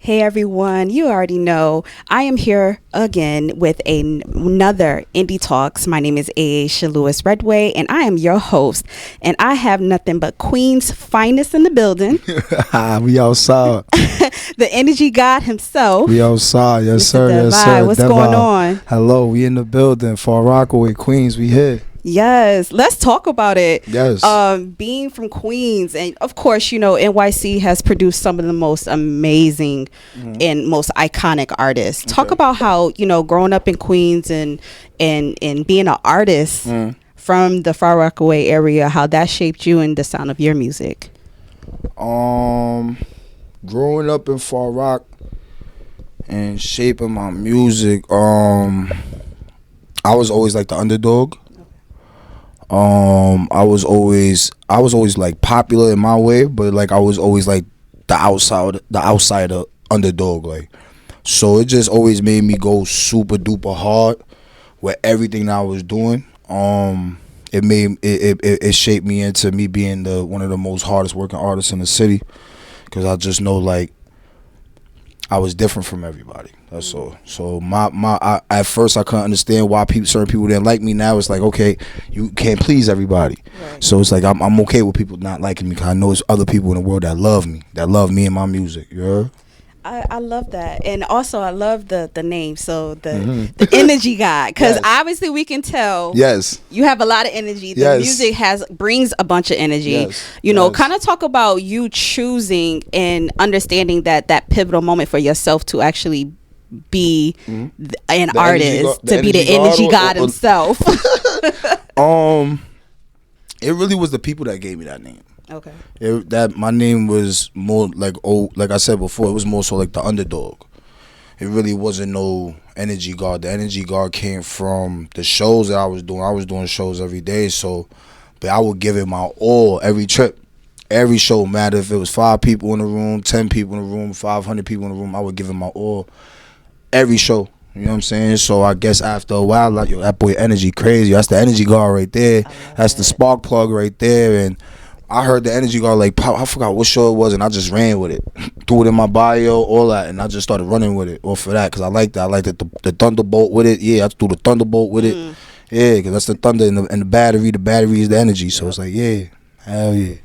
Hey everyone, you already know I am here again with another Indie Talks. My name is Aisha Lewis Redway and I am your host. And I have nothing but Queen's finest in the building. We outside. The energy god himself. We outside. Yes, Mr. sir. Deveye. Yes, sir. What's Deveye. going on? Hello. We in the building. Far Rockaway, Queens. We here. Yes, let's talk about it. Yes. Being from Queens, and of course, you know, NYC has produced some of the most amazing and most iconic artists. Talk about how, you know, growing up in Queens and being an artist from the Far Rockaway area, how that shaped you and the sound of your music. Growing up in Far Rock and shaping my music, I was always like the underdog. I was always like popular in my way, but like I was always like the outsider underdog, like. So it just always made me go super duper hard with everything that I was doing. It shaped me into me being one of the most hardest working artists in the city, because I just know like I was different from everybody. That's all. So at first I couldn't understand why certain people didn't like me. Now it's like, okay, you can't please everybody. Right. So it's like I'm okay with people not liking me, because I know there's other people in the world that love me and my music. You heard? I love that, and also I love the name. So the energy guy, because obviously we can tell. Yes, you have a lot of energy. The music brings a bunch of energy. Yes. You know, kind of talk about you choosing and understanding that pivotal moment for yourself to actually be an artist, to be the energy god himself. It really was the people that gave me that name. Okay. That my name was more like like I said before, it was more so like the underdog. It really wasn't no energy guard. The energy guard came from the shows that I was doing. I was doing shows every day, but I would give it my all every trip. Every show, matter if it was 5 people in the room, 10 people in the room, 500 people in the room, I would give it my all. Every show. You know what I'm saying? So I guess after a while, like, yo, that boy energy crazy. That's the energy guard right there. That's the spark plug right there. And I heard the energy guard like pop. I forgot what show it was, and I just ran with it, threw it in my bio, all that, and I just started running with it. Or for that, because I liked that. I liked the thunderbolt with it. Yeah, I threw the thunderbolt with it. Yeah, because that's the thunder and the battery. The battery is the energy. So it's like, yeah, hell yeah.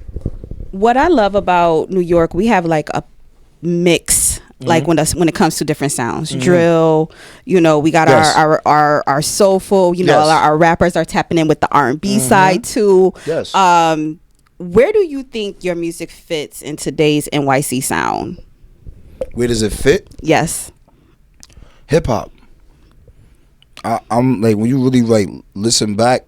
What I love about New York, we have like a mix. Like when it comes to different sounds, drill, you know, we got our soulful, you know, our rappers are tapping in with the R&B side too. Yes. Where do you think your music fits in today's NYC sound? Where does it fit? Yes. Hip hop. I'm like, when you really like listen back,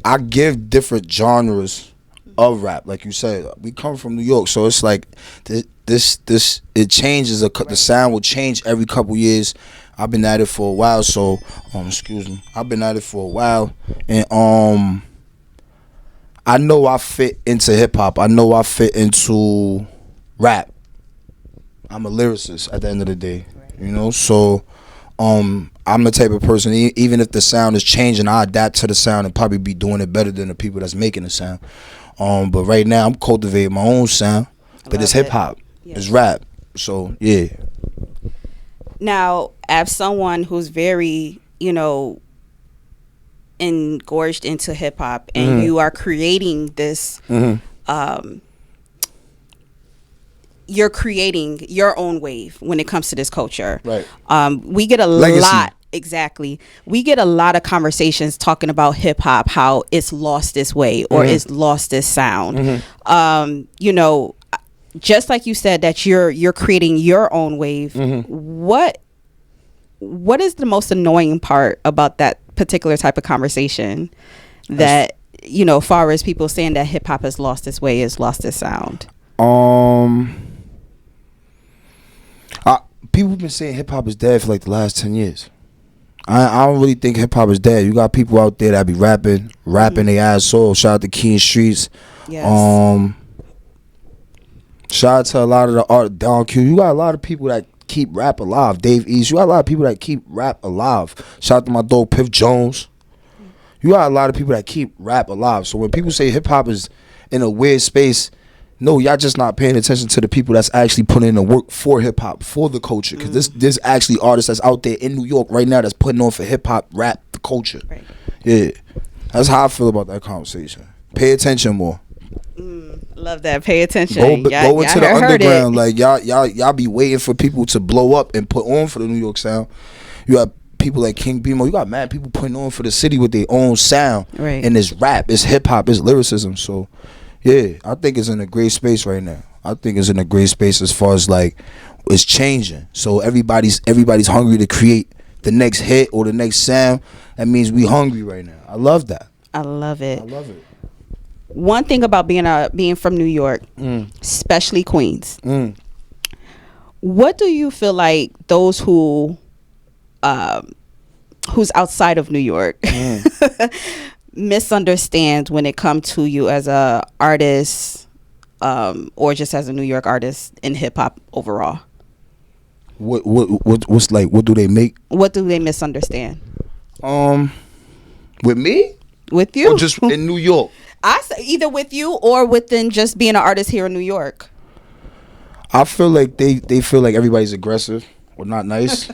I give different genres of rap. Like you said, we come from New York, so it's like this it changes. The sound will change every couple years. I've been at it for a while, so excuse me. I've been at it for a while, and I know I fit into hip hop. I know I fit into rap. I'm a lyricist at the end of the day, you know. So I'm the type of person, even if the sound is changing, I adapt to the sound and probably be doing it better than the people that's making the sound. But right now I'm cultivating my own sound, but it's hip hop, it's rap. So yeah. Now, as someone who's very, you know, engorged into hip hop, and you are creating this, you're creating your own wave when it comes to this culture. Right. We get a lot. Exactly. We get a lot of conversations talking about hip hop, how it's lost its way or it's lost its sound. You know, just like you said that you're creating your own wave. What is the most annoying part about that particular type of conversation, that, you know, far as people saying that hip hop has lost its way, has lost its sound? People have been saying hip hop is dead for like the last 10 years. I don't really think hip hop is dead. You got people out there that be rapping their ass off. Shout out to King Streets. Yes. Shout out to a lot of the art Don Q. You got a lot of people that keep rap alive. Dave East. You got a lot of people that keep rap alive. Shout out to my dog Piff Jones. You got a lot of people that keep rap alive. So when people say hip hop is in a weird space, No, y'all just not paying attention to the people that's actually putting in the work for hip hop, for the culture. Because there's actually artists that's out there in New York right now that's putting on for hip hop, rap, the culture. Right. Yeah, that's how I feel about that conversation. Pay attention more. Love that. Pay attention. Go into the underground. Like y'all be waiting for people to blow up and put on for the New York sound. You got people like King Bimo. You got mad people putting on for the city with their own sound. Right. And it's rap, it's hip hop, it's lyricism. So yeah, I think it's in a great space right now. I think it's in a great space as far as like it's changing. So everybody's hungry to create the next hit or the next sound. That means we hungry right now. I love that. I love it. I love it. One thing about being from New York, especially Queens. What do you feel like those who's outside of New York misunderstand when it comes to you as a artist, or just as a New York artist in hip hop overall? What's like? What do they make? What do they misunderstand? With me? With you? Or just in New York? I say either with you or within just being an artist here in New York. I feel like they feel like everybody's aggressive or not nice.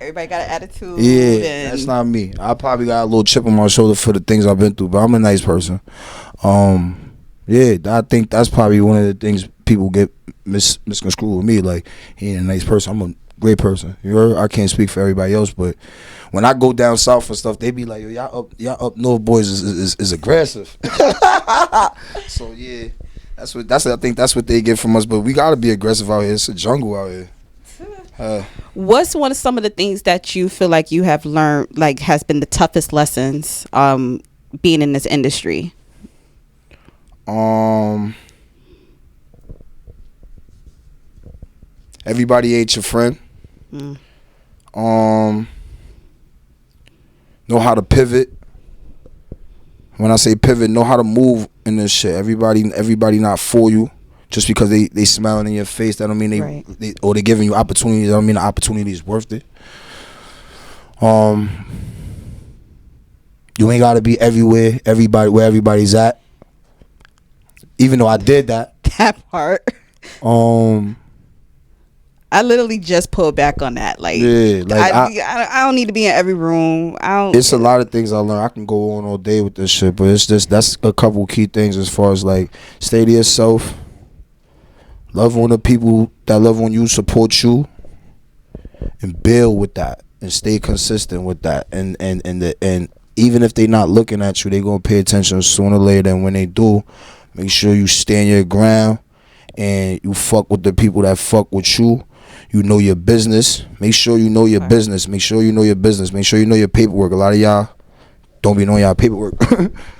Everybody got an attitude. Yeah, that's not me. I probably got a little chip on my shoulder for the things I've been through, but I'm a nice person. Yeah, I think that's probably one of the things people get misconstrued with me. Like, he ain't a nice person. I'm a great person. You heard? I can't speak for everybody else, but when I go down south and stuff, they be like, yo, y'all up north boys is aggressive. So yeah, I think that's what they get from us. But we gotta be aggressive out here. It's a jungle out here. What's some of the things that you feel like you have learned, like has been the toughest lessons being in this industry? Everybody ain't your friend. Know how to pivot. When I say pivot, know how to move in this shit. Everybody not for you. Just because they smiling in your face, that don't mean they giving you opportunities. That don't mean the opportunity is worth it. You ain't gotta be everywhere. Where everybody's at. Even though I did that. That part. I literally just pulled back on that. Like, yeah, like I don't need to be in every room. It's a lot of things I learned. I can go on all day with this shit, but it's just that's a couple key things as far as like stay to yourself, love on the people that love on you, support you, and build with that, and stay consistent with that. And even if they not looking at you, they gonna pay attention sooner or later. And when they do, make sure you stand your ground and you fuck with the people that fuck with you. You know your business. Make sure you know your business. Make sure you know your business. Make sure you know your paperwork. A lot of y'all don't be knowing y'all paperwork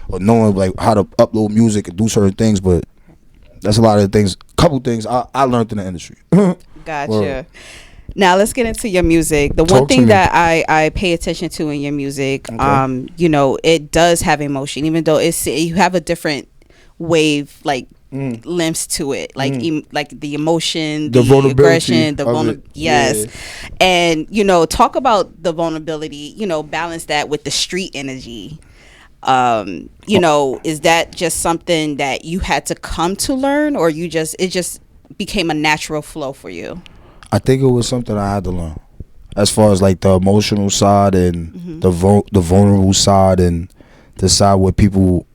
or knowing like how to upload music and do certain things, but that's a lot of things. Couple things I learned in the industry. Gotcha. Word. Now let's get into your music. The one thing that I pay attention to in your music, okay. You know, it does have emotion, even though you have a different wave, like lengths to it, like like the emotion, the aggression, the vulnerability. Yes, yeah. And you know, talk about the vulnerability. You know, balance that with the street energy. You know, is that just something that you had to come to learn, or it just became a natural flow for you? I think it was something I had to learn, as far as like the emotional side and the vulnerable side, and the side where people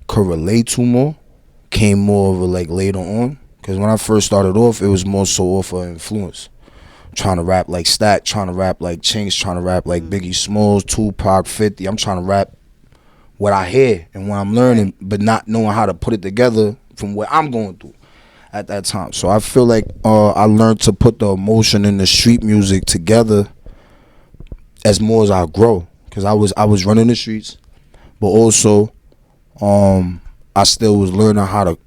could relate to more, came more of a like later on. Because when I first started off, it was more so off of influence. Trying to rap like Stack, trying to rap like Chinks, trying to rap like Biggie Smalls, Tupac, 50. I'm trying to rap what I hear and what I'm learning, but not knowing how to put it together from what I'm going through at that time. So I feel like I learned to put the emotion in the street music together as more as I grow. Because I was running the streets, but also I still was learning how to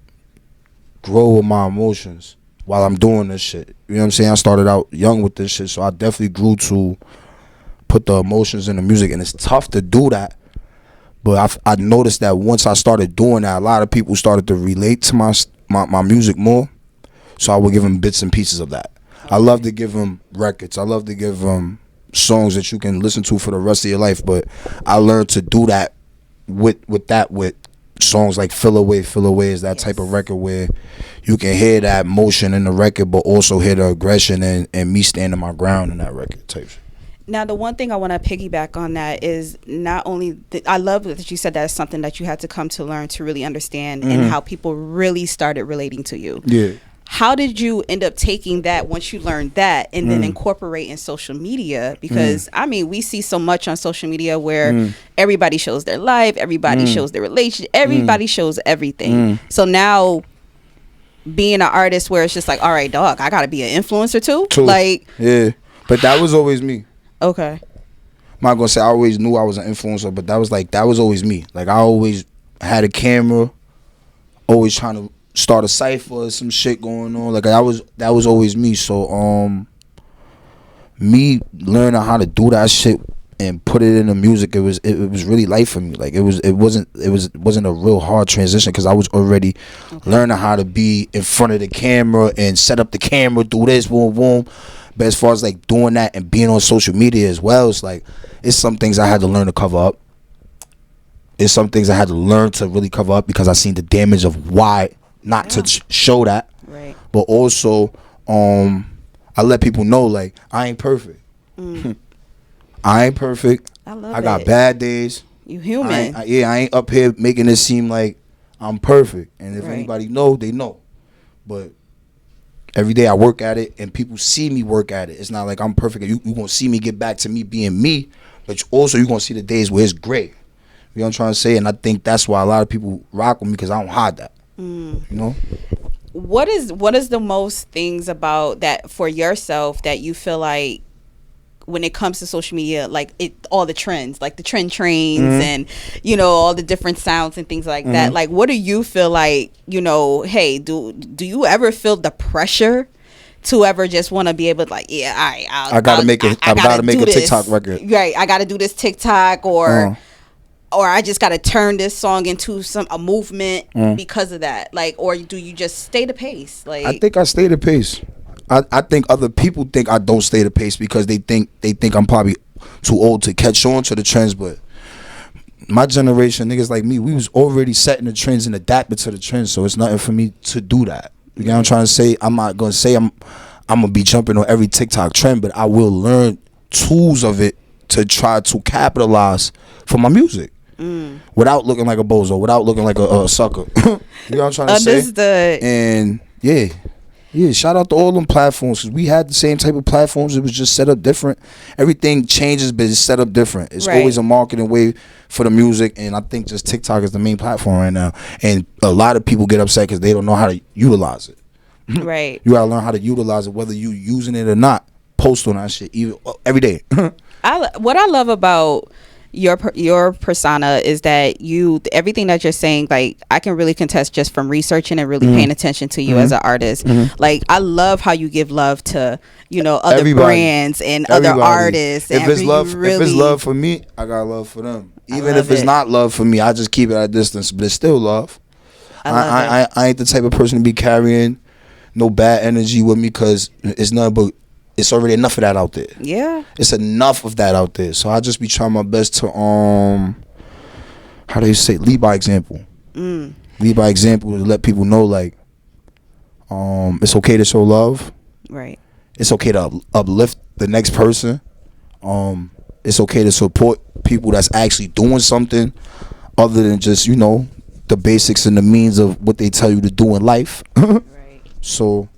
grow with my emotions while I'm doing this shit. You know what I'm saying? I started out young with this shit, so I definitely grew to put the emotions in the music, and it's tough to do that. But I noticed that once I started doing that, a lot of people started to relate to my music more. So I would give them bits and pieces of that. I love to give them records. I love to give them songs that you can listen to for the rest of your life. But I learned to do that with songs like Feel Away is that type of record where you can hear that motion in the record, but also hear the aggression and me standing my ground in that record type shit. Now, the one thing I want to piggyback on that is not only I love that you said that is something that you had to come to learn to really understand and how people really started relating to you. Yeah. How did you end up taking that once you learned that and then incorporate in social media? Because I mean, we see so much on social media where everybody shows their life, everybody shows their relationship, everybody shows everything. So now being an artist where it's just like, all right, dog, I gotta be an influencer too. Like, yeah, but that was always me. Okay. I'm not gonna say I always knew I was an influencer, but that was always me. Like, I always had a camera, always trying to start a cipher or some shit going on. Like, that was always me. So me learning how to do that shit and put it in the music, it was really life for me. Like, it wasn't a real hard transition because I was already learning how to be in front of the camera and set up the camera, do this, boom, boom. But as far as like doing that and being on social media as well, it's some things I had to learn to cover up. It's some things I had to learn to really cover up because I seen the damage of why not to show that. Right. But also, I let people know, like, I ain't perfect. I ain't perfect. I got bad days. You human. I ain't up here making it seem like I'm perfect. And if anybody know, they know. But every day I work at it, and people see me work at it. It's not like I'm perfect. You gonna see me get back to me being me, but also you gonna see the days where it's great. You know what I'm trying to say? And I think that's why a lot of people rock with me because I don't hide that. You know. What is the most things about that for yourself that you feel like when it comes to social media, like all the trends, like the trend trains and, you know, all the different sounds and things like that. Like, what do you feel like, you know, hey, do you ever feel the pressure to ever just want to be able to, like, yeah, I gotta make a TikTok record. Right. I gotta do this TikTok or I just gotta turn this song into a movement because of that. Like, or do you just stay the pace? Like, I think I stay the pace. I think other people think I don't stay the pace because they think I'm probably too old to catch on to the trends, but my generation, niggas like me, we was already setting the trends and adapting to the trends, so it's nothing for me to do that. You know what I'm trying to say? I'm not gonna say I'm gonna be jumping on every TikTok trend, but I will learn tools of it to try to capitalize for my music. Without looking like a bozo, without looking like a sucker. You know what I'm trying to say? Understood. And yeah, shout out to all them platforms because we had the same type of platforms. It was just set up different. Everything changes, but it's set up different. It's always a marketing way for the music, and I think just TikTok is the main platform right now. And a lot of people get upset because they don't know how to utilize it. Right. You gotta learn how to utilize it, whether you using it or not. Post on that shit every day. What I love about your persona is that everything that you're saying, like, I can really contest just from researching and really paying attention to you as an artist. Like, I love how you give love to, you know, other brands and other artists. If it's love for me, I got love for them. Even if it's not love for me, I just keep it at a distance, but it's still love. I ain't the type of person to be carrying no bad energy with me because it's nothing but it's already enough of that out there. Yeah. It's enough of that out there. So I just be trying my best to how do you say, lead by example. Lead by example to let people know, like, it's okay to show love. Right. It's okay to uplift the next person. It's okay to support people that's actually doing something other than just, you know, the basics and the means of what they tell you to do in life. Right. So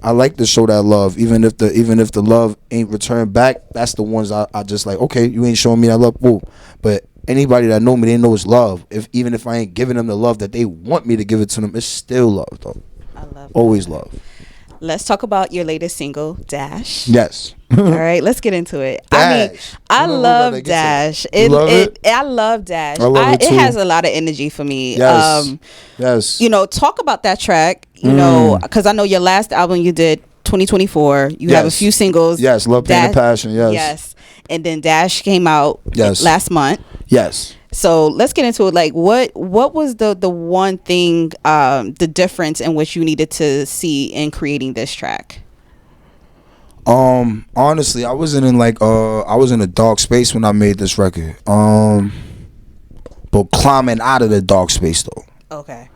I like to show that love, even if the love ain't returned back. That's the ones I just like. Okay, you ain't showing me that love, whoa. But anybody that know me, they know it's love. Even if I ain't giving them the love that they want me to give it to them, it's still love, though. I love always that. Love. Let's talk about your latest single, Dash. Yes. All right, let's get into it. Dash. I love Dash. I love Dash. It has a lot of energy for me. Yes. Yes. You know, talk about that track. You know, because I know your last album you did 2024. You have a few singles. Yes, Love, Pain, and Passion. Yes. Yes. And then Dash came out last month. Yes. So let's get into it. Like, what was the one thing, the difference in which you needed to see in creating this track? Honestly, I wasn't in I was in a dark space when I made this record. But climbing out of the dark space though. Okay.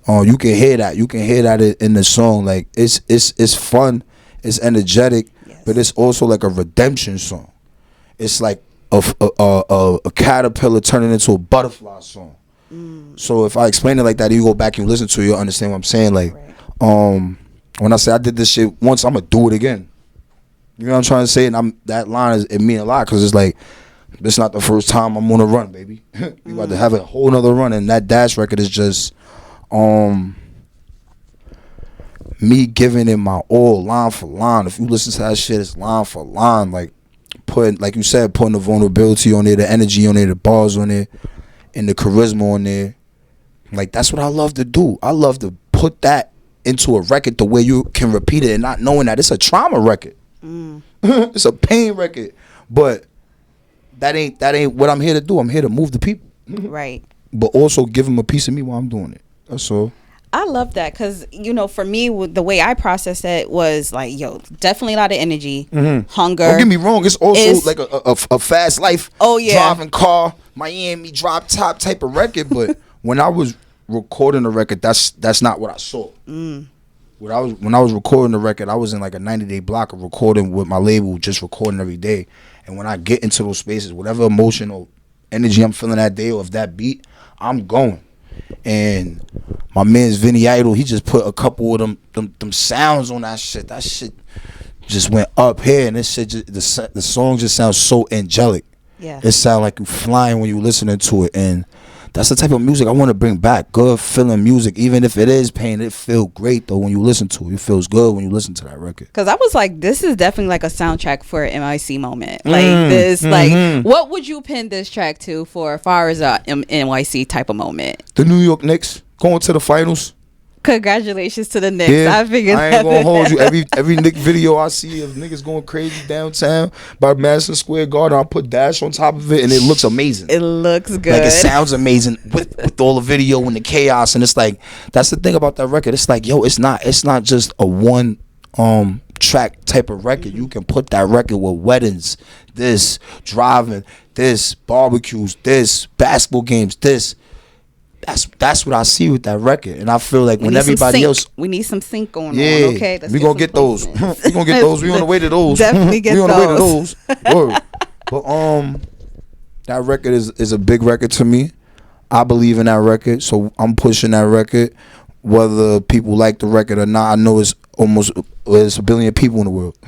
You can hear that. You can hear that in the song. Like it's fun, it's energetic, yes. But it's also like a redemption song. It's like a caterpillar turning into a butterfly song. So if I explain it like that, you go back and listen to it, you'll understand what I'm saying. Like, when I say I did this shit once, I'm gonna do it again. You know what I'm trying to say? And that line it mean a lot because it's like, it's not the first time I'm on a run, baby. We about to have a whole nother run, and that Dash record is just me giving it my all, line for line. If you listen to that shit, it's line for line. Like like you said, putting the vulnerability on there, the energy on there, the bars on there, and the charisma on there. Like, that's what I love to do. I love to put that into a record the way you can repeat it and not knowing that it's a trauma record. It's a pain record. But that ain't what I'm here to do. I'm here to move the people. Right. But also give them a piece of me while I'm doing it. That's all. I love that because, for me, the way I processed it was like, definitely a lot of energy, hunger. Don't get me wrong. It's also like a fast life, driving car, Miami drop top type of record. But when I was recording the record, that's not what I saw. When I was recording the record, I was in like a 90-day block of recording with my label, just recording every day. And when I get into those spaces, whatever emotional energy I'm feeling that day or of that beat, I'm going. And my man's Vinny Idol, he just put a couple of them sounds on that shit. That shit just went up here, and this shit the song just sounds so angelic. Yeah, it sounds like you flying when you listening to it, and that's the type of music I want to bring back. Good feeling music, even if it is pain, it feels great though when you listen to it. It feels good when you listen to that record. Because I was like, this is definitely like a soundtrack for an NYC moment. Like this, like what would you pin this track to for as far as a NYC type of moment? The New York Knicks going to the finals. Congratulations to the Knicks. Yeah, I ain't gonna hold you. Every Knick video I see of niggas going crazy downtown by Madison Square Garden, I'll put Dash on top of it, and it looks amazing. It looks good. Like, it sounds amazing with all the video and the chaos, and it's like, that's the thing about that record. It's like, it's not just a one track type of record. You can put that record with weddings, this driving, this barbecues, this basketball games, this. That's what I see with that record, and I feel like when everybody else, we need some sync going on. Okay, we gonna get those. We gonna get those. We on the way to those. Definitely get those. We on the way to those. Word. But that record is a big record to me. I believe in that record, so I'm pushing that record, whether people like the record or not. I know it's a billion people in the world.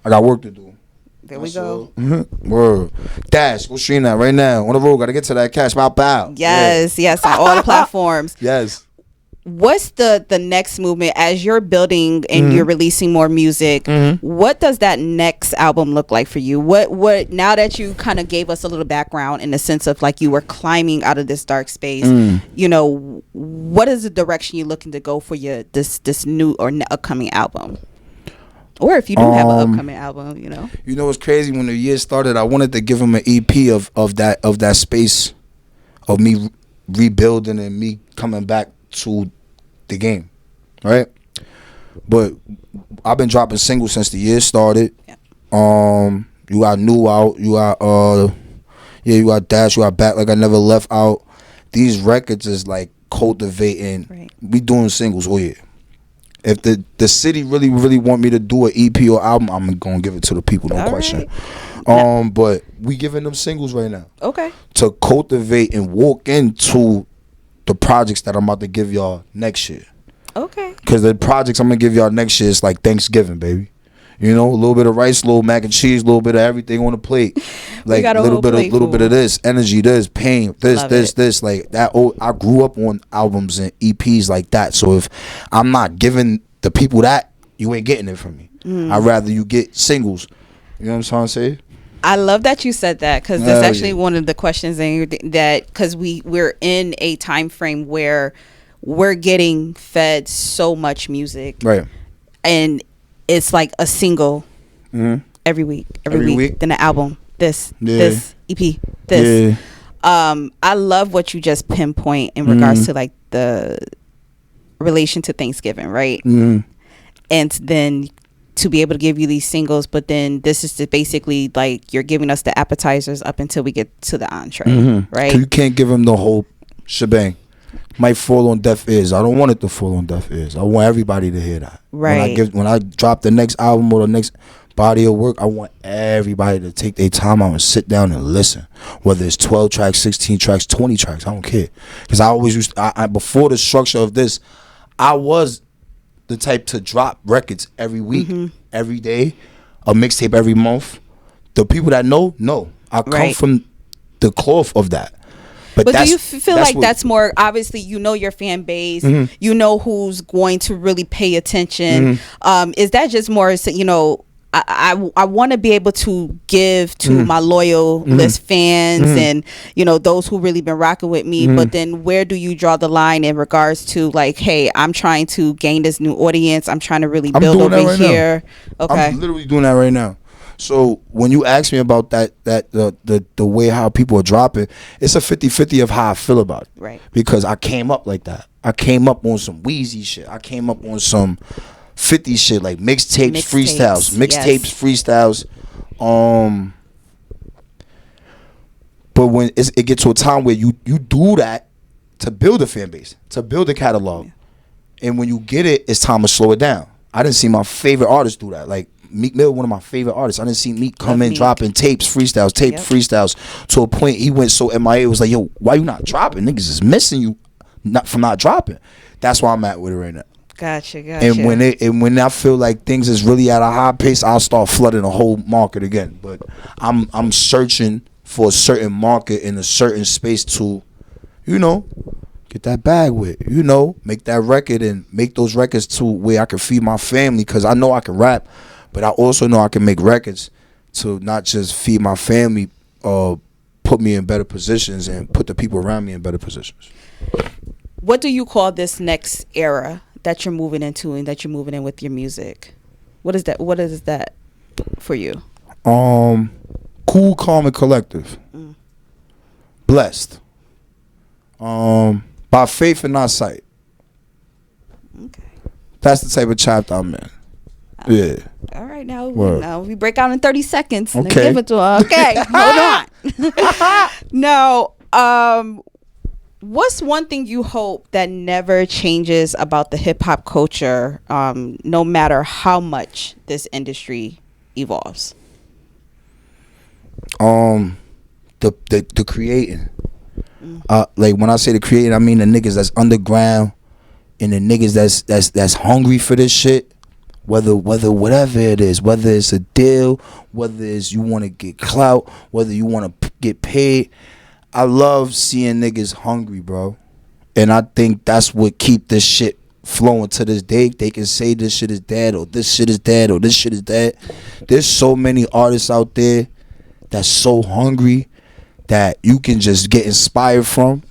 I got work to do. There we go. Word. Dash, go stream that right now. On the road, gotta get to that cash. Bow. Yes, on all the platforms. Yes. What's the next movement as you're building and you're releasing more music? What does that next album look like for you? What now that you kind of gave us a little background in the sense of like you were climbing out of this dark space, what is the direction you're looking to go for your this new or upcoming album? Or if you do have an upcoming album, You know what's crazy? When the year started, I wanted to give him an EP of that space of me rebuilding and me coming back to the game, right? But I've been dropping singles since the year started. Yep. You got New out. You got you got Dash. You got Back Like I Never Left out. These records is like cultivating. Right. We doing singles all year. If the city really, really want me to do an EP or album, I'm gonna give it to the people, no question. Right. But we giving them singles right now. Okay. To cultivate and walk into the projects that I'm about to give y'all next year. Okay. Because the projects I'm gonna give y'all next year is like Thanksgiving, baby. A little bit of rice, a little mac and cheese, a little bit of everything on the plate. Like a little bit of this energy, this pain, this. Like that. I grew up on albums and EPs like that. So if I'm not giving the people that, you ain't getting it from me. I'd rather you get singles. You know what I'm trying to say? I love that you said that because that's actually one of the questions that because we're in a time frame where we're getting fed so much music, right? And it's like a single every week, then an album, this EP, this. Yeah. I love what you just pinpoint in regards to like the relation to Thanksgiving, right? And then to be able to give you these singles, but then this is basically like you're giving us the appetizers up until we get to the entree, right? You can't give them the whole shebang. might fall on deaf ears. I don't want it to fall on deaf ears. I want everybody to hear that. Right. When I drop the next album or the next body of work, I want everybody to take their time out and sit down and listen. Whether it's 12 tracks, 16 tracks, 20 tracks, I don't care. Because I always used before the structure of this, I was the type to drop records every week, every day, a mixtape every month. The people that know. I come from the cloth of that. But do you feel like that's more, obviously, you know your fan base, you know who's going to really pay attention. Is that just more, you know, I want to be able to give to my loyal list fans and, you know, those who really been rocking with me. But then where do you draw the line in regards to like, hey, I'm trying to gain this new audience. I'm trying to really build over here. Okay. I'm literally doing that right now. So when you ask me about the way how people are dropping, it's a 50-50 of how I feel about it. Right. Because I came up like that. I came up on some Wheezy shit. I came up on some 50 shit, like mixtapes, freestyles. But when it gets to a time where you do that to build a fan base, to build a catalog, and when you get it, it's time to slow it down. I didn't see my favorite artists do that. Like Meek Mill, one of my favorite artists. I didn't see Meek come in dropping freestyles to a point he went so MIA. It was like, yo, why you not dropping? Niggas is missing you from not dropping. That's where I'm at with it right now. Gotcha. And when I feel like things is really at a high pace, I'll start flooding the whole market again. But I'm searching for a certain market in a certain space to, you know, get that bag with, you know, make that record and make those records to where I can feed my family, because I know I can rap, but I also know I can make records to not just feed my family, put me in better positions and put the people around me in better positions. What do you call this next era that you're moving into and that you're moving in with your music? What is that? What is that for you? Cool, calm, and collective. Blessed. By faith and not sight. Okay. That's the type of chapter I'm in. Yeah. All right, now we break out in 30 seconds. Okay. And give it to her. Okay, hold on. Now, what's one thing you hope that never changes about the hip hop culture, no matter how much this industry evolves? The creating. Like when I say the creating, I mean the niggas that's underground and the niggas that's hungry for this shit. Whether whatever it is, whether it's a deal, whether it's you want to get clout, whether you want to get paid. I love seeing niggas hungry, bro. And I think that's what keep this shit flowing to this day. They can say this shit is dead, or this shit is dead, or this shit is dead. There's so many artists out there that's so hungry that you can just get inspired from.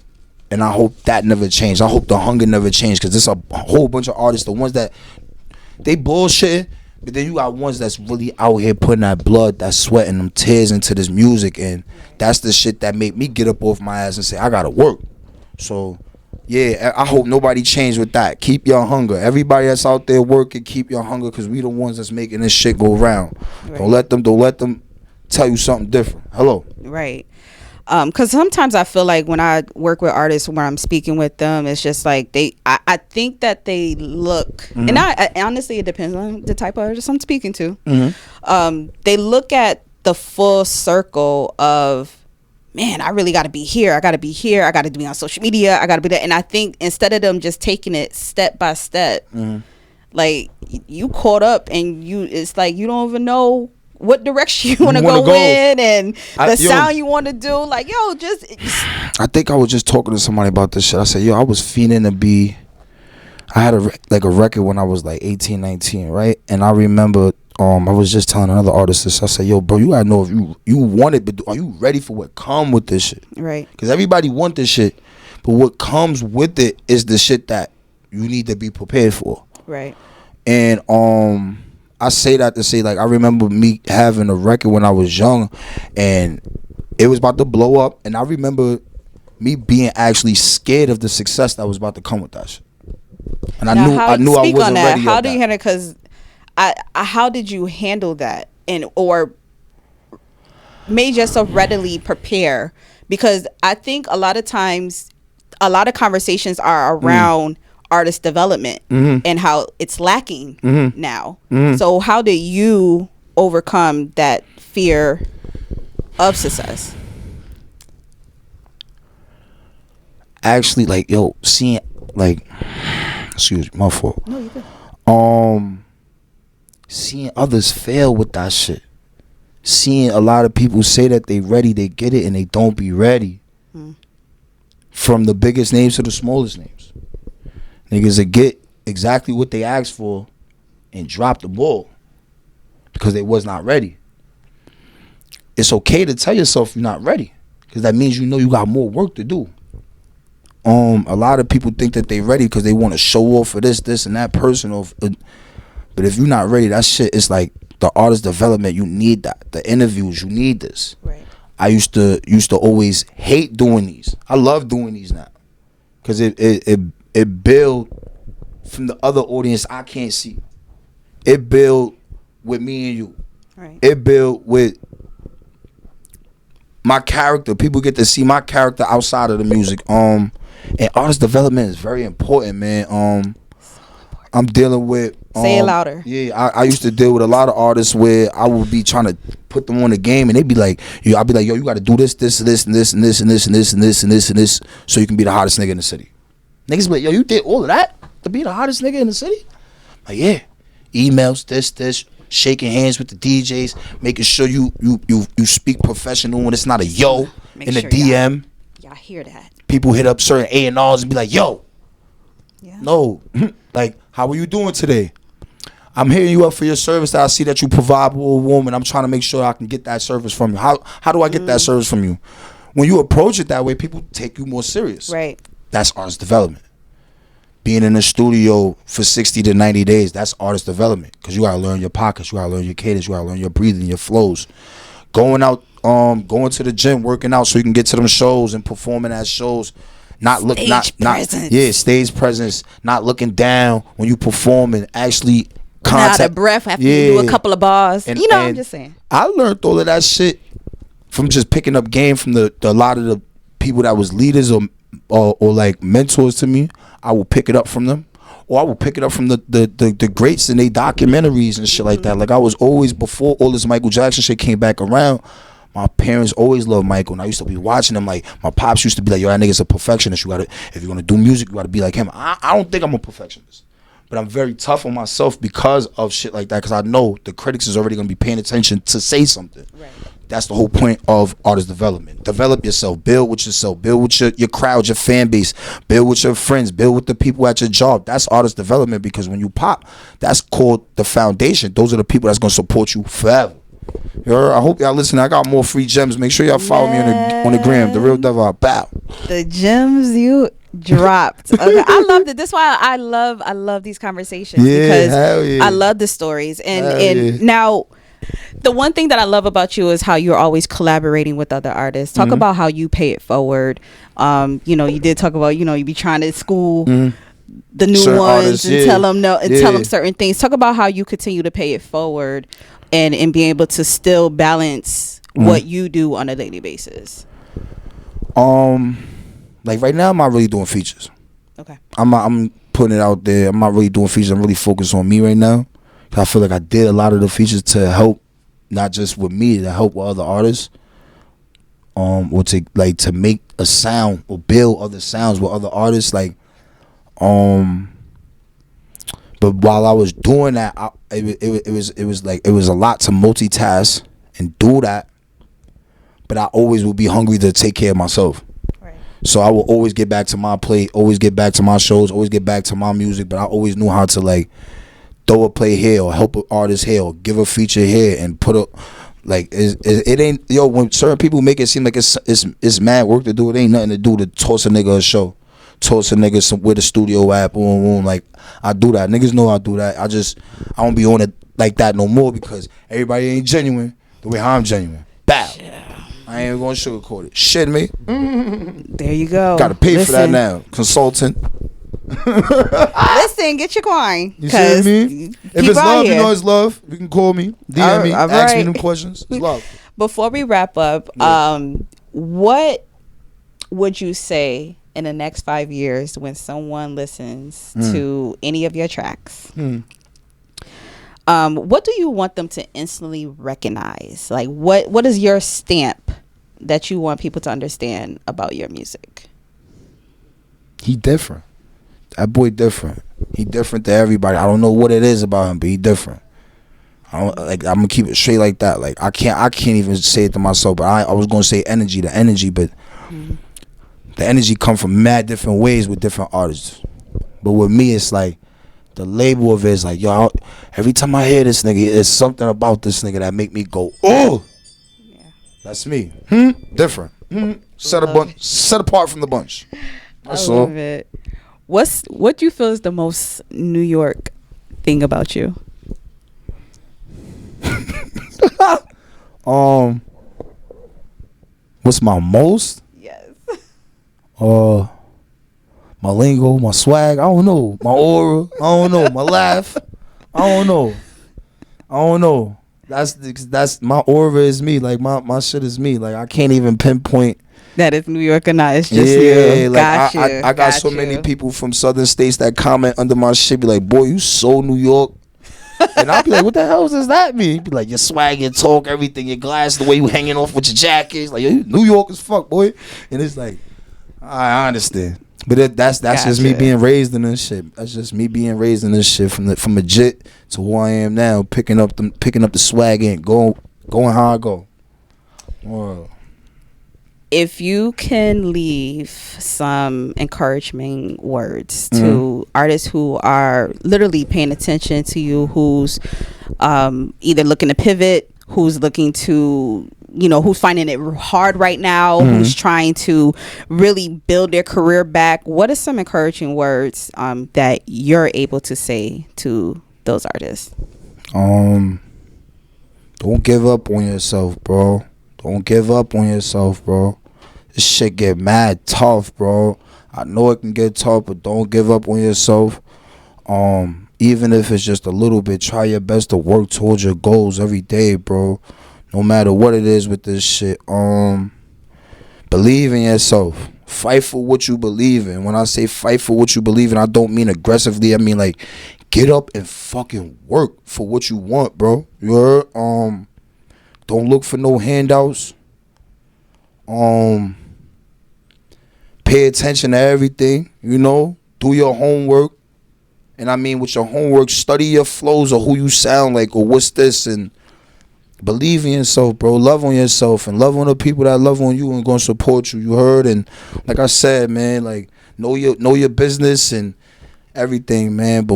And I hope that never changed. I hope the hunger never changed, because there's a whole bunch of artists, the ones that they bullshitting, but then you got ones that's really out here putting that blood, that sweat, and them tears into this music, and that's the shit that made me get up off my ass and say, I gotta work. So, yeah, I hope nobody changed with that. Keep your hunger. Everybody that's out there working, keep your hunger, because we the ones that's making this shit go round. Right. Don't let them tell you something different. Hello. Right. Because sometimes I feel like when I work with artists, when I'm speaking with them, it's just like I think that they look, and I honestly, it depends on the type of artist I'm speaking to. They look at the full circle of, man, I really got to be here. I got to be here. I got to be on social media. I got to be there. And I think instead of them just taking it step by step, like you caught up and it's like you don't even know what direction you want to go in and the sound you want to do. Like, yo, just I think I was just talking to somebody about this shit. I said, yo, I was fiending to be, I had a record when I was like 18, 19, right? And I remember I was just telling another artist this. I said, yo, bro, you gotta know if you want it, but are you ready for what come with this shit? Right. Because everybody want this shit, but what comes with it is the shit that you need to be prepared for. Right. And I say that to say, like, I remember me having a record when I was young, and it was about to blow up, and I remember me being actually scared of the success that was about to come with that shit. And I knew I wasn't ready. How do you handle? Because how did you handle that, or made yourself readily prepare? Because I think a lot of times a lot of conversations are around artist development and how it's lacking now. So how did you overcome that fear of success? Actually, like, yo, seeing, like, excuse me, my fault. No, you good. Seeing others fail with that shit. Seeing a lot of people say that they ready, they get it, and they don't be ready. From the biggest names to the smallest names. Niggas that get exactly what they asked for and drop the ball because they was not ready. It's okay to tell yourself you're not ready because that means you know you got more work to do. A lot of people think that they ready because they want to show off for this and that person. But if you're not ready, that shit is like the artist development. You need that. The interviews, you need this. Right. I used to always hate doing these. I love doing these now because it build from the other audience I can't see. It build with me and you. Right. It build with my character. People get to see my character outside of the music. And artist development is very important, man. I'm dealing with say it louder. Yeah, I used to deal with a lot of artists where I would be trying to put them on the game, and they'd be like, I'd be like, yo, you got to do this, and this, and this, and this, and this, and this, and this, and this, and this, so you can be the hottest nigga in the city. Niggas be like, yo, you did all of that to be the hottest nigga in the city? Like, yeah, emails, this, shaking hands with the DJs, making sure you speak professional when it's not a yo in the DM. Y'all hear that? People hit up certain A&Rs and be like, yo, yeah. No, like, how are you doing today? I'm hitting you up for your service that I see that you provide with a woman. I'm trying to make sure I can get that service from you. How do I get that service from you? When you approach it that way, people take you more serious. Right. That's artist development. Being in the studio for 60 to 90 days, that's artist development. Because you got to learn your pockets. You got to learn your cadence. You got to learn your breathing, your flows. Going out, going to the gym, working out so you can get to them shows and performing at shows. Stage presence, not looking down when you perform and actually out of breath after you do a couple of bars. And I'm just saying. I learned all of that shit from just picking up game from the lot of the people that was leaders or like mentors to me. I will pick it up from them, or I will pick it up from the greats in their documentaries and shit like that. Like I was always, before all this Michael Jackson shit came back around, my parents always loved Michael, and I used to be watching him. Like my pops used to be like, "Yo, that nigga's a perfectionist. You gotta, if you're gonna do music, you gotta be like him." I don't think I'm a perfectionist, but I'm very tough on myself because of shit like that. Because I know the critics is already gonna be paying attention to say something. Right. That's the whole point of artist development. Develop yourself. Build with yourself. Build with your crowd, your fan base. Build with your friends. Build with the people at your job. That's artist development, because when you pop, that's called the foundation. Those are the people that's gonna support you forever. I hope y'all listen. I got more free gems. Make sure y'all follow me on the gram. The Real Deveye. Bow. The gems you dropped. Okay. I loved it. That's why I love these conversations, because I love the stories. And now, the one thing that I love about you is how you're always collaborating with other artists. Talk about how you pay it forward. You did talk about, you be trying to school the new certain ones artists, and tell them no and tell them certain things. Talk about how you continue to pay it forward and be able to still balance what you do on a daily basis. Like right now, I'm not really doing features. Okay. I'm putting it out there. I'm not really doing features. I'm really focused on me right now. I feel like I did a lot of the features to help, not just with me, to help with other artists, or to make a sound or build other sounds with other artists. But while I was doing that, it was a lot to multitask and do that. But I always would be hungry to take care of myself. Right. So I will always get back to my plate, always get back to my shows, always get back to my music. But I always knew how to throw a play here or help an artist here or give a feature here and put a it ain't when certain people make it seem like it's mad work to do. It ain't nothing to do to toss a nigga a show. Toss a nigga with a studio app, like I do that. Niggas know I do that. I don't be on it like that no more, because everybody ain't genuine the way I'm genuine. Bow. Yeah. I ain't gonna sugarcoat it. Shit me. There you go. Gotta pay for that now. Consultant. Listen, get your coin. You see what I mean? If it's love, you know it's love. You can call me, DM me, ask me them questions. It's love. Before we wrap up, what would you say in the next 5 years when someone listens to any of your tracks, what do you want them to instantly recognize? Like, what is your stamp that you want people to understand about your music? He different. That boy different. He different to everybody. I don't know what it is about him, but he different. I'm gonna keep it straight like that. Like I can't even say it to myself, but I was gonna say the energy, but the energy come from mad different ways with different artists. But with me, it's like the label of it is like, yo, every time I hear this nigga, there's something about this nigga that make me go, oh, yeah. That's me. Different. Set apart from the bunch. That's all. I love it. What do you feel is the most New York thing about you? What's my most? Yes. My lingo, my swag, I don't know. My aura, I don't know. My laugh, I don't know. That's my aura is me. Like my shit is me. Like I can't even pinpoint that it's New York or not. It's just you. Like I got so many people from southern states that comment under my shit, be like, boy, you so New York. And I'll be like, what the hell does that mean? He'd be like, your swag, your talk, everything, your glass, the way you hanging off with your jacket. It's like, yo, you New York as fuck, boy. And it's like, I understand. But that's just me being raised in this shit. That's just me being raised in this shit from a jit to who I am now, picking up the swag and going how I go. Whoa. If you can leave some encouraging words to artists who are literally paying attention to you, who's either looking to pivot, who's looking to, who's finding it hard right now, who's trying to really build their career back, what are some encouraging words that you're able to say to those artists? Don't give up on yourself, bro. Don't give up on yourself, bro. This shit get mad tough, bro. I know it can get tough, but don't give up on yourself. Even if it's just a little bit, try your best to work towards your goals every day, bro. No matter what it is with this shit. Believe in yourself. Fight for what you believe in. When I say fight for what you believe in, I don't mean aggressively. I mean like get up and fucking work for what you want, bro. You heard? Don't look for no handouts. Pay attention to everything, do your homework. And I mean with your homework, study your flows or who you sound like or what's this, and believe in yourself, bro. Love on yourself and love on the people that love on you and gonna support you. You heard? And like I said, man, like know your business and everything, man. But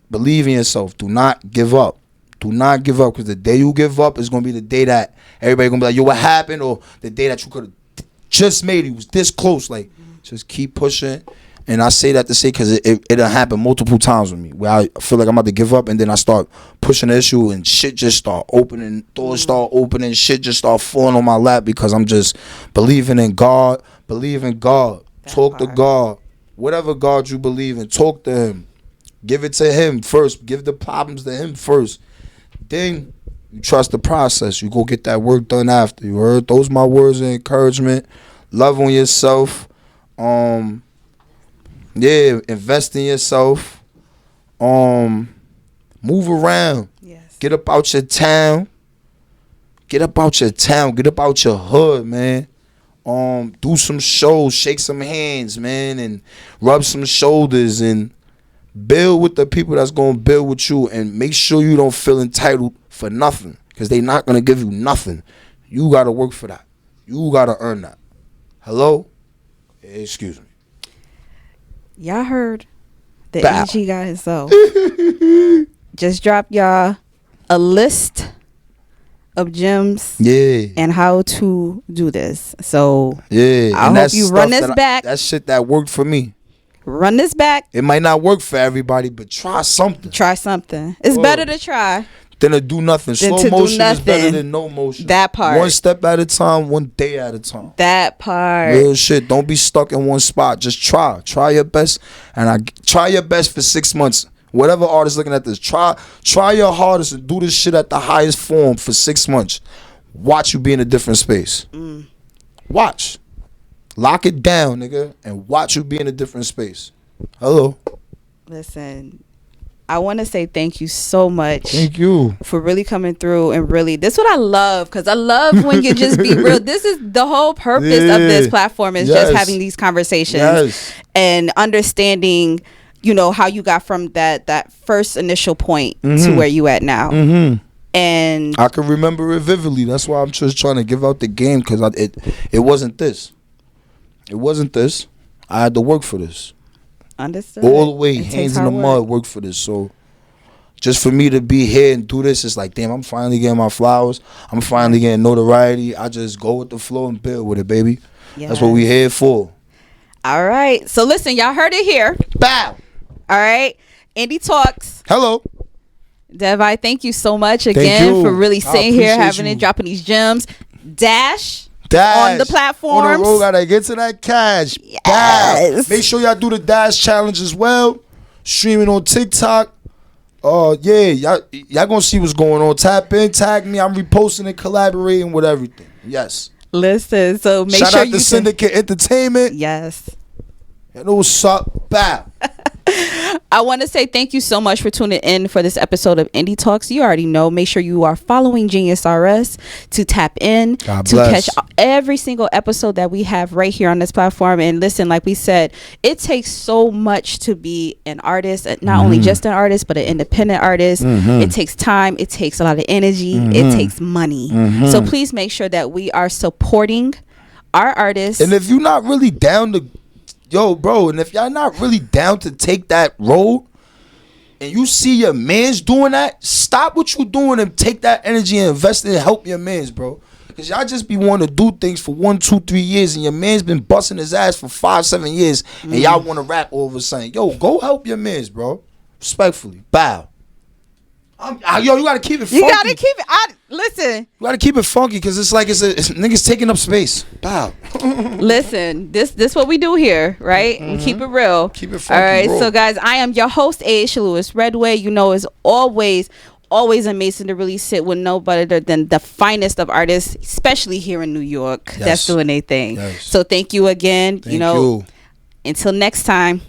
believe in yourself. Do not give up. Do not give up, because the day you give up is gonna be the day that everybody gonna be like, yo, what happened? Or the day that you could have just made it. Was this close. Like, just keep pushing. And I say that to say because it done happened multiple times with me, where I feel like I'm about to give up, and then I start pushing the issue and shit just start opening, doors start opening, shit just start falling on my lap because I'm just believing in God. Believe in God. Talk to God. Whatever God you believe in, talk to him. Give it to him first. Give the problems to him first. Then you trust the process. You go get that work done after. You heard? Those my words of encouragement. Love on yourself. Yeah, invest in yourself. Move around. Yes. Get up out your town. Get up out your town. Get up out your hood, man. Do some shows, shake some hands, man, and rub some shoulders and build with the people that's gonna build with you, and make sure you don't feel entitled for nothing, because they not gonna give you nothing. You gotta work for that. You gotta earn that. Hello? Excuse me. Y'all heard the EG guy himself. Just drop y'all a list of gems, and how to do this. So I hope you run this back. That shit that worked for me. Run this back. It might not work for everybody, but try something. Try something. It's better to try than to do nothing. Slow motion is better than no motion. That part. One step at a time, one day at a time. That part. Real shit. Don't be stuck in one spot. Just try. Try your best. And try your best for 6 months. Whatever artist looking at this, try your hardest and do this shit at the highest form for 6 months. Watch you be in a different space. Watch. Lock it down, nigga, and watch you be in a different space. Hello. Listen, I want to say thank you so much. Thank you for really coming through and really. This is what I love, because I love when you just be real. This is the whole purpose of this platform, is just having these conversations and understanding, you know, how you got from that first initial point to where you at now. And I can remember it vividly. That's why I'm just trying to give out the game, because it wasn't this. It wasn't this. I had to work for this. Understood. All the way, hands in the mud, work for this. So just for me to be here and do this, it's like, damn, I'm finally getting my flowers. I'm finally getting notoriety. I just go with the flow and build with it, baby. Yes. That's what we here for. All right. So listen, y'all heard it here. Bow. All right. Indie Talks. Hello. Deveye, thank you so much again for really sitting here, having it, dropping these gems. Dash on the platforms. On the road, gotta get to that cash. Yes. Make sure y'all do the Dash challenge as well. Streaming on TikTok. Yeah, y'all gonna see what's going on. Tap in, tag me. I'm reposting and collaborating with everything. Yes. Listen, so make Shout sure out to Syndicate Entertainment. Yes. You know what's up? Bow. I want to say thank you so much for tuning in for this episode of Indie Talks. You already know. Make sure you are following Genius RS to tap in, to catch every single episode that we have right here on this platform. And listen, like we said, it takes so much to be an artist, not only just an artist, but an independent artist. It takes time. It takes a lot of energy. It takes money. So please make sure that we are supporting our artists. And if you're not really down to... Yo, bro, and if y'all not really down to take that role and you see your mans doing that, stop what you doing and take that energy and invest in it and help your mans, bro. Because y'all just be wanting to do things for 1, 2, 3 years, and your man's been busting his ass for 5, 7 years, and y'all want to rap all of a sudden. Yo, go help your mans, bro. Respectfully. Bow. Yo, you gotta keep it funky. You gotta keep it. Listen. You gotta keep it funky, because it's like it's niggas taking up space. Bow. Listen, this what we do here, right? We keep it real. Keep it funky. All right, bro. so guys, I am your host, Aisha Lewis Redway. You know, as always amazing to really sit with no better than the finest of artists, especially here in New York. That's doing their thing. So thank you again. Thank you. Until next time.